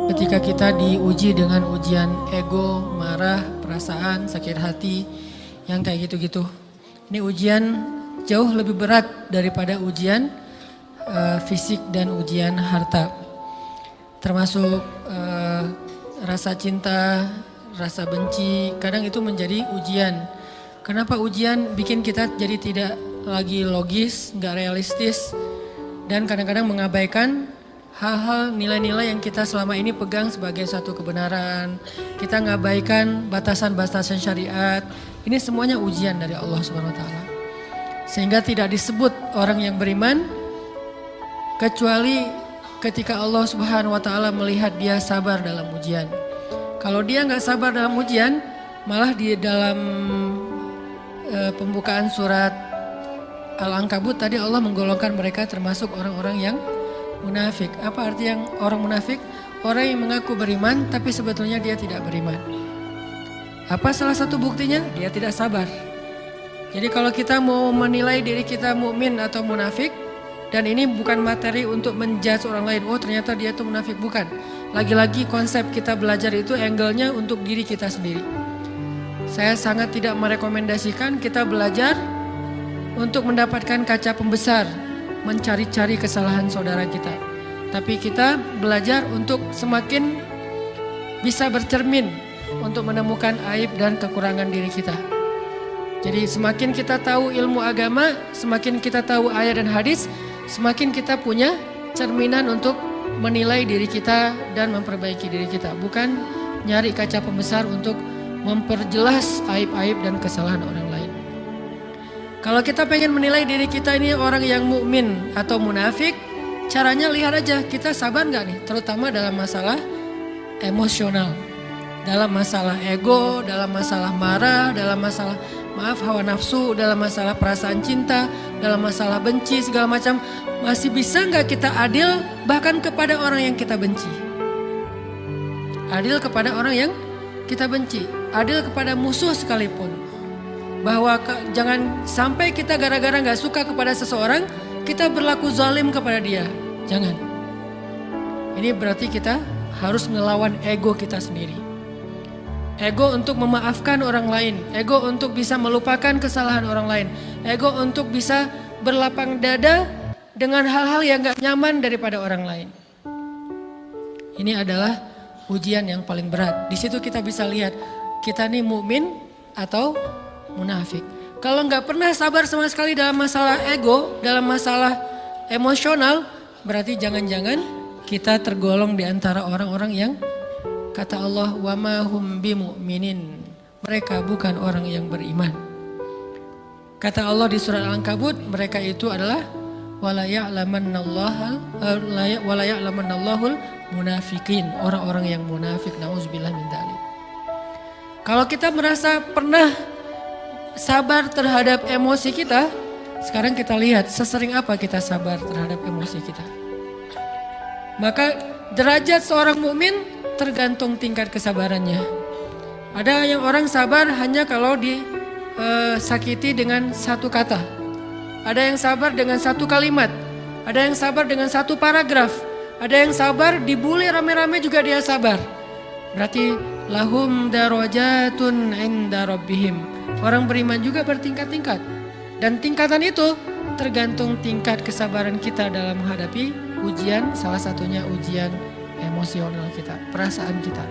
Ketika kita diuji dengan ujian ego, marah, perasaan, sakit hati, yang kayak gitu-gitu. Ini ujian jauh lebih berat daripada ujian fisik dan ujian harta. Termasuk rasa cinta, rasa benci, kadang itu menjadi ujian. Kenapa ujian bikin kita jadi tidak lagi logis, nggak realistis, dan kadang-kadang mengabaikan hal-hal nilai-nilai yang kita selama ini pegang sebagai satu kebenaran. Kita ngabaikan batasan-batasan syariat. Ini semuanya ujian dari Allah Subhanahu wa taala. Sehingga tidak disebut orang yang beriman kecuali ketika Allah Subhanahu wa taala melihat dia sabar dalam ujian. Kalau dia nggak sabar dalam ujian, malah di dalam pembukaan surat Al-Ankabut tadi Allah menggolongkan mereka termasuk orang-orang yang munafik. Apa arti yang orang munafik? Orang yang mengaku beriman tapi sebetulnya dia tidak beriman. Apa salah satu buktinya? Dia tidak sabar. Jadi kalau kita mau menilai diri kita mukmin atau munafik, dan ini bukan materi untuk menjudge orang lain, oh ternyata dia tuh munafik, bukan. Lagi-lagi konsep kita belajar itu angle-nya untuk diri kita sendiri. Saya sangat tidak merekomendasikan kita belajar untuk mendapatkan kaca pembesar, mencari-cari kesalahan saudara kita. Tapi kita belajar untuk semakin bisa bercermin untuk menemukan aib dan kekurangan diri kita. Jadi semakin kita tahu ilmu agama, semakin kita tahu ayat dan hadis, semakin kita punya cerminan untuk menilai diri kita dan memperbaiki diri kita. Bukan nyari kaca pembesar untuk memperjelas aib-aib dan kesalahan orang lain. Kalau kita pengen menilai diri kita ini orang yang mukmin atau munafik, caranya lihat aja kita sabar nggak nih, terutama dalam masalah emosional, dalam masalah ego, dalam masalah marah, dalam masalah hawa nafsu, dalam masalah perasaan cinta, dalam masalah benci segala macam. Masih bisa nggak kita adil bahkan kepada orang yang kita benci? Adil kepada orang yang kita benci, adil kepada musuh sekalipun. Bahwa jangan sampai kita gara-gara gak suka kepada seseorang, kita berlaku zalim kepada dia. Jangan. Ini berarti kita harus ngelawan ego kita sendiri. Ego untuk memaafkan orang lain. Ego untuk bisa melupakan kesalahan orang lain. Ego untuk bisa berlapang dada dengan hal-hal yang gak nyaman daripada orang lain. Ini adalah ujian yang paling berat. Di situ kita bisa lihat kita nih mukmin atau munafik. Kalau nggak pernah sabar sama sekali dalam masalah ego, dalam masalah emosional, berarti jangan-jangan kita tergolong di antara orang-orang yang kata Allah, wa ma hum bimu'minin. Mereka bukan orang yang beriman. Kata Allah di surat Al-Ankabut, mereka itu adalah wala ya'lamannallahul munafiqin, orang-orang yang munafik. Nauzubillah min dzalik. Kalau kita merasa pernah sabar terhadap emosi kita, sekarang kita lihat sesering apa kita sabar terhadap emosi kita. Maka derajat seorang mukmin tergantung tingkat kesabarannya. Ada yang orang sabar hanya kalau disakiti dengan satu kata. Ada yang sabar dengan satu kalimat. Ada yang sabar dengan satu paragraf. Ada yang sabar dibully rame-rame juga dia sabar. Berarti lahum darajatun inda rabbihim. Orang beriman juga bertingkat-tingkat. Dan tingkatan itu tergantung tingkat kesabaran kita dalam menghadapi ujian, salah satunya ujian emosional kita, perasaan kita.